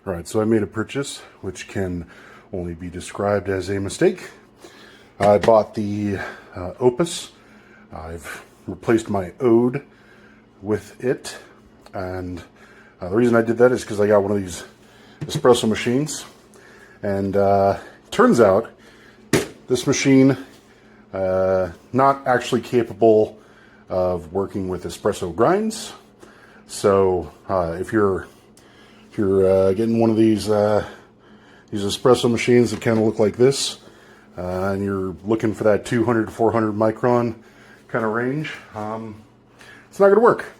Alright, so I made a purchase which can only be described as a mistake. I bought the Opus. I've replaced my Ode with it, and the reason I did that is because I got one of these espresso machines, and turns out this machine not actually capable of working with espresso grinds. So if you're getting one of these espresso machines that kind of look like this, and you're looking for that 200 to 400 micron kind of range, it's not going to work.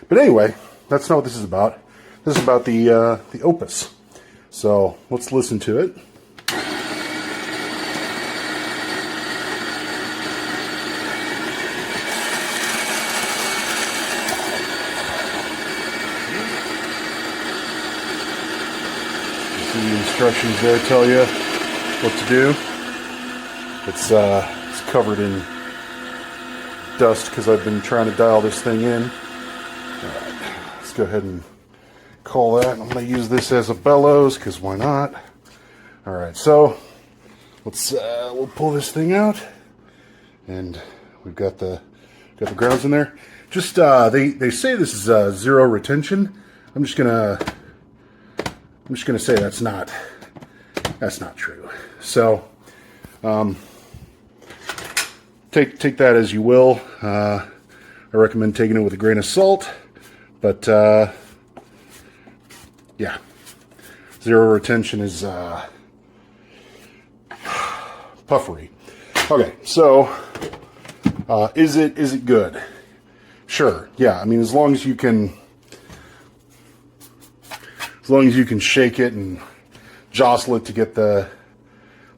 But anyway, that's not what this is about. This is about the Opus. So let's listen to it. The instructions there tell you what to do. It's covered in dust because I've been trying to dial this thing in. Alright, let's go ahead and call that. I'm going to use this as a bellows because why not? Alright, so we'll pull this thing out, and we've got the grounds in there. Just they say this is zero retention. I'm just gonna say that's not true. So take that as you will. I recommend taking it with a grain of salt, but yeah, zero retention is puffery. Okay, so is it good? Sure. Yeah, I mean, as long as you can shake it and jostle it to get the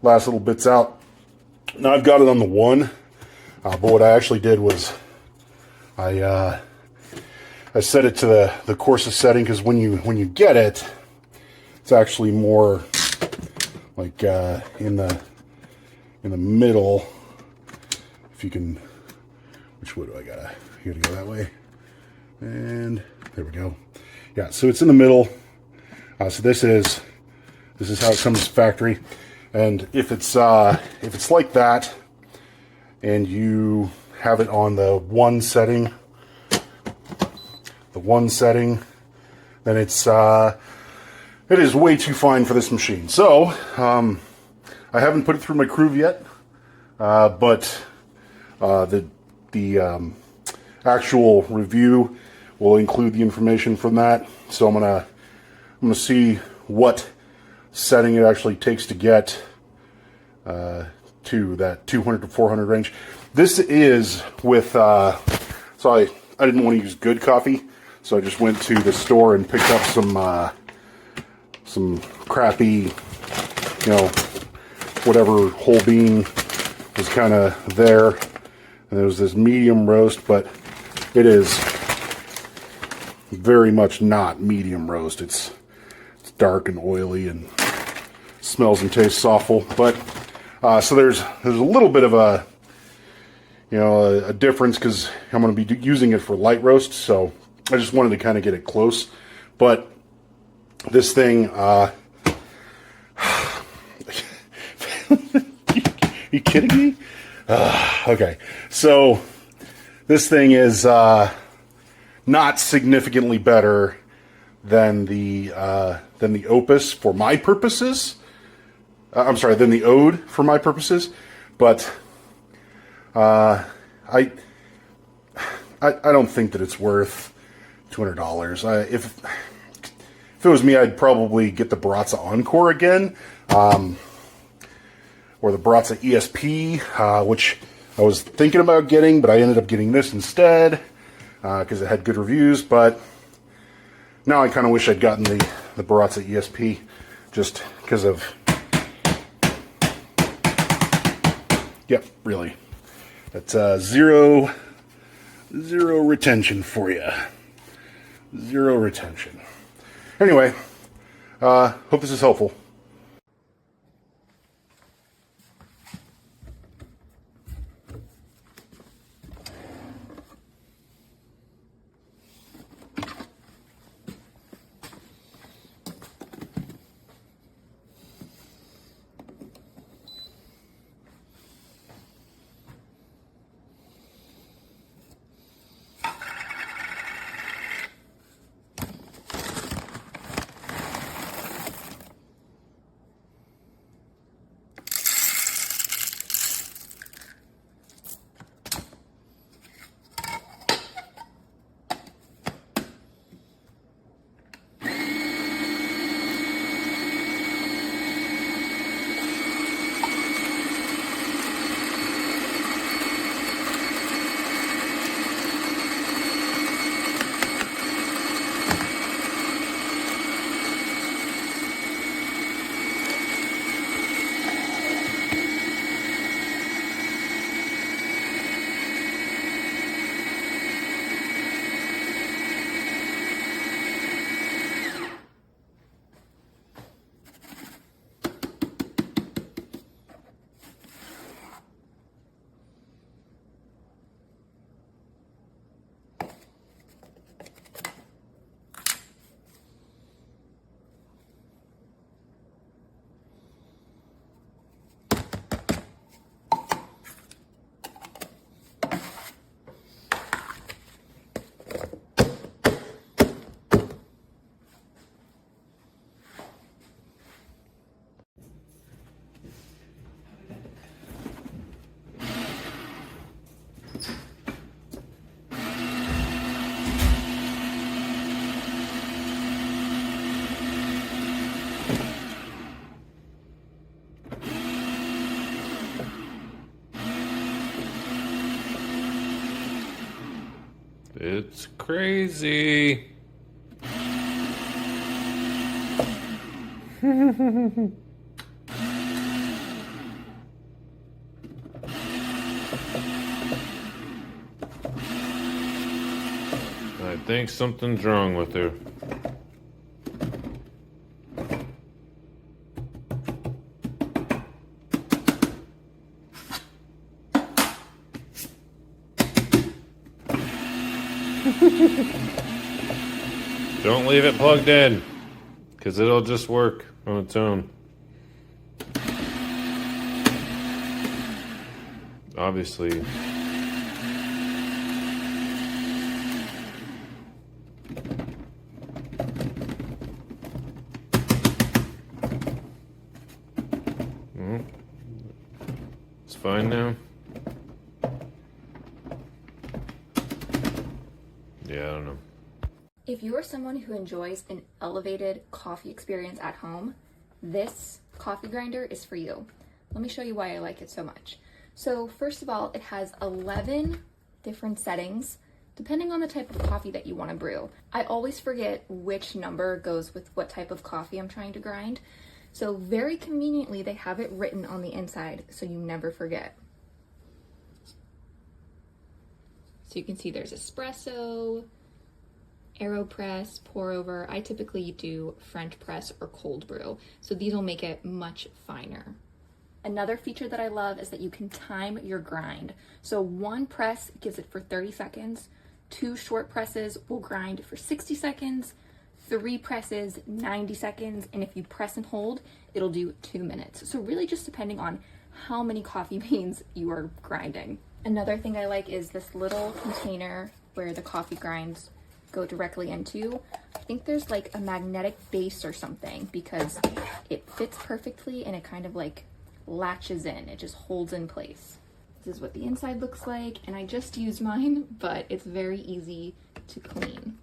last little bits out. Now I've got it on the 1, but what I actually did was I set it to the coarsest setting, because when you get it, it's actually more like in the middle. If you can, which way do I gotta go that way? And there we go. Yeah, so it's in the middle. So this is how it comes factory, and if it's like that, and you have it on the 1 setting, then it is way too fine for this machine. So I haven't put it through my groove yet, but the actual review will include the information from that. So I'm gonna see what setting it actually takes to get to that 200 to 400 range. This is with, so I didn't want to use good coffee, so I just went to the store and picked up some crappy, whatever whole bean was kind of there. And there was this medium roast, but it is very much not medium roast. It's dark and oily and smells and tastes awful. But so there's a little bit of a difference, because I'm going to be using it for light roast. So I just wanted to kind of get it close. But this thing, you kidding me? Okay, so this thing is not significantly better than the Opus for my purposes. I'm sorry, than the Ode for my purposes. But I don't think that it's worth $200. If it was me, I'd probably get the Baratza Encore again, or the Baratza ESP, which I was thinking about getting, but I ended up getting this instead because it had good reviews. But now I kind of wish I'd gotten the Baratza ESP, just because of, yep, really, that's zero retention for you. Zero retention. Anyway, hope this is helpful. It's crazy. I think something's wrong with her. Don't leave it plugged in, because it'll just work on its own. Obviously. It's fine now. Yeah, I don't know. If you are someone who enjoys an elevated coffee experience at home, this coffee grinder is for you. Let me show you why I like it so much. So first of all, it has 11 different settings depending on the type of coffee that you want to brew. I always forget which number goes with what type of coffee I'm trying to grind. So very conveniently, they have it written on the inside so you never forget. So you can see there's espresso, AeroPress, pour over. I typically do French press or cold brew, so these will make it much finer. Another feature that I love is that you can time your grind. So one press gives it for 30 seconds, 2 short presses will grind for 60 seconds, 3 presses, 90 seconds, and if you press and hold, it'll do 2 minutes. So really just depending on how many coffee beans you are grinding. Another thing I like is this little container where the coffee grinds go directly into. I think there's like a magnetic base or something because it fits perfectly and it kind of like latches in. It just holds in place. This is what the inside looks like, and I just used mine, but it's very easy to clean.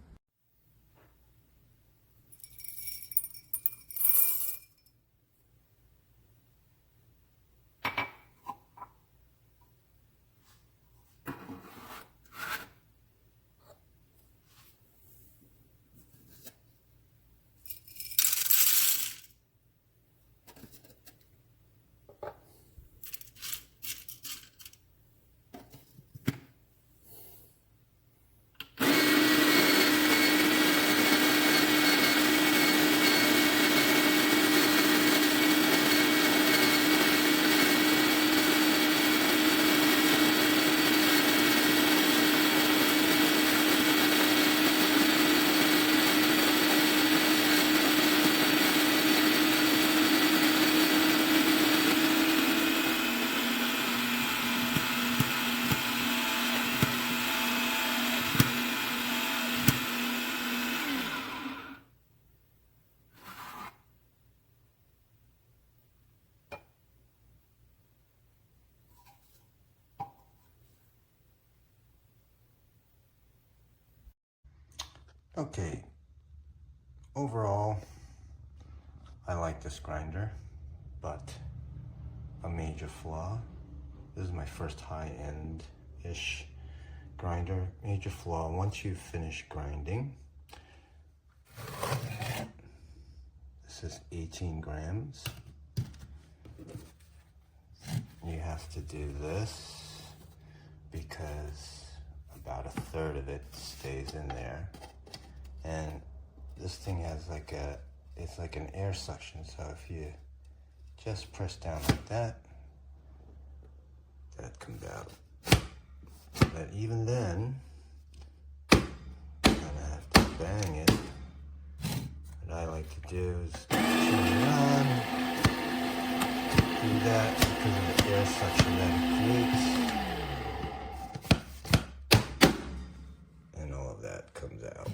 Okay, overall, I like this grinder, but a major flaw. This is my first high-end-ish grinder. Major flaw, once you finish grinding, this is 18 grams. You have to do this because about a third of it stays in there. And this thing has like it's like an air suction, so if you just press down like that, that comes out. But even then, you're gonna have to bang it. What I like to do is turn it on, do that because of the air suction that it creates, and all of that comes out.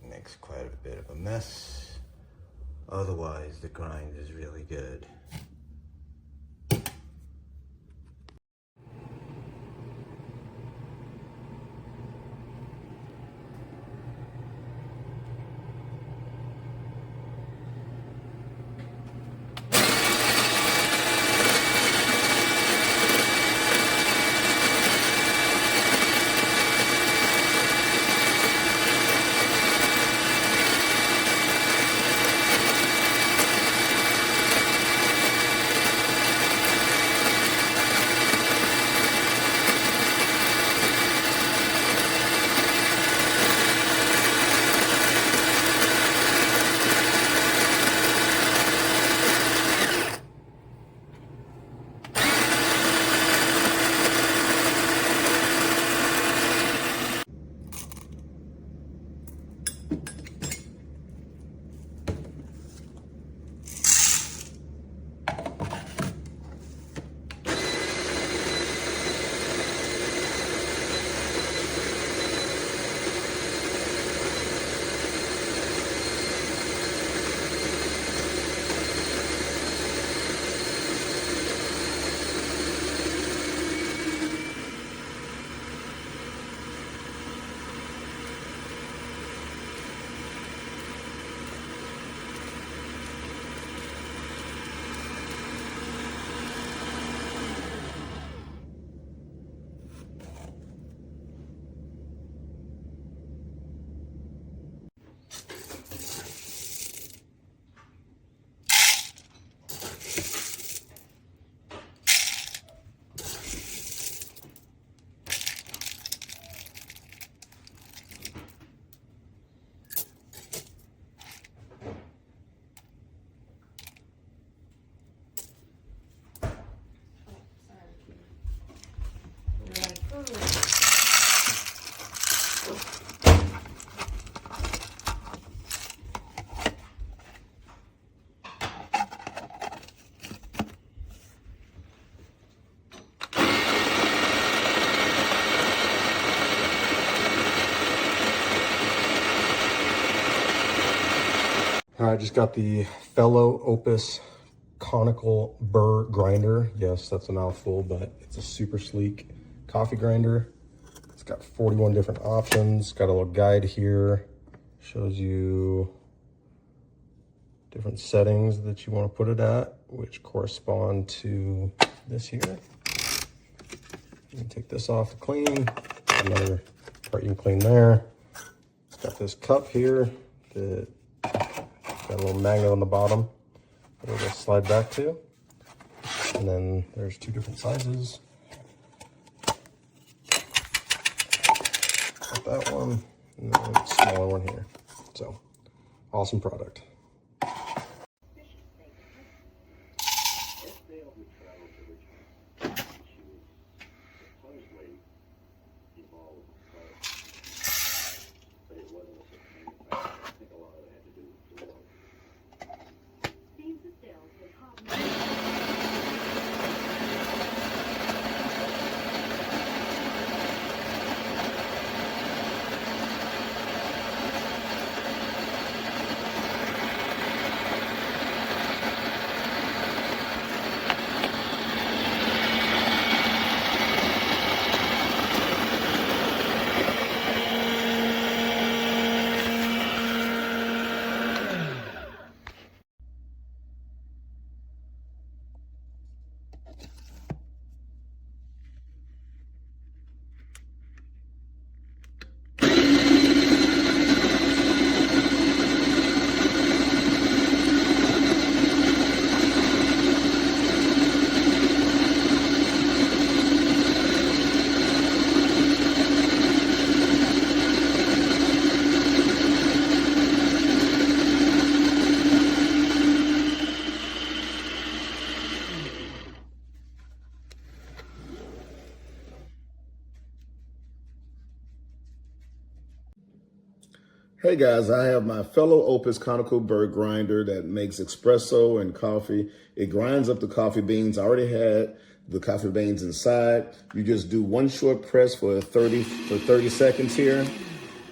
Makes quite a bit of a mess. Otherwise, the grind is really good. I just got the fellow Opus Conical Burr grinder. Yes, that's a mouthful, but it's a super sleek coffee grinder. It's got 41 different options. Got a little guide here. Shows you different settings that you want to put it at, which correspond to this here. You can take this off to clean. Another part you can clean there. It's got this cup here that got a little magnet on the bottom that it'll slide back to. And then there's two different sizes. Got that one, and then a smaller one here. So, awesome product. Hey guys, I have my fellow Opus Conical Burr grinder that makes espresso and coffee. It grinds up the coffee beans. I already had the coffee beans inside. You just do one short press for 30 seconds here.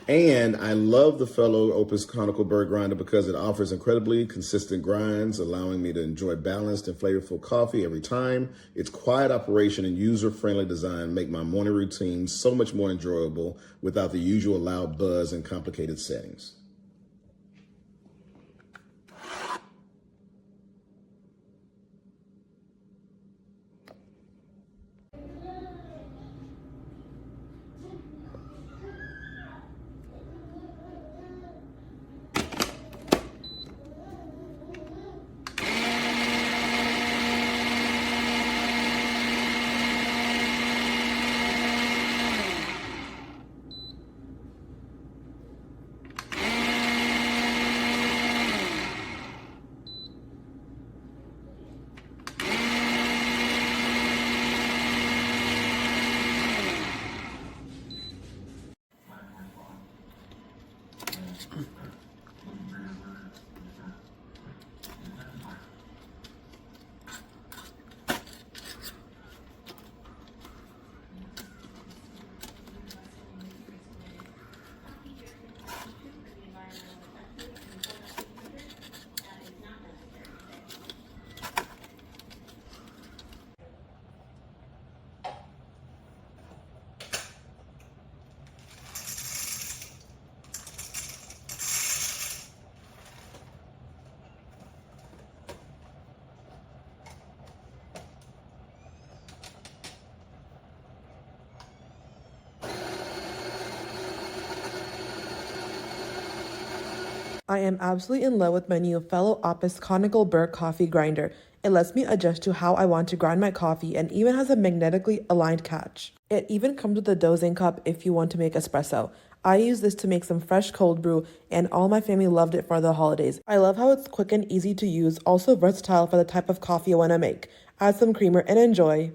And I love the fellow Opus Conical Burr grinder because it offers incredibly consistent grinds, allowing me to enjoy balanced and flavorful coffee every time. Its quiet operation and user-friendly design make my morning routine so much more enjoyable without the usual loud buzz and complicated settings. I am absolutely in love with my new fellow Opus Conical Burr coffee grinder. It lets me adjust to how I want to grind my coffee and even has a magnetically aligned catch. It even comes with a dosing cup if you want to make espresso. I use this to make some fresh cold brew and all my family loved it for the holidays. I love how it's quick and easy to use, also versatile for the type of coffee I want to make. Add some creamer and enjoy.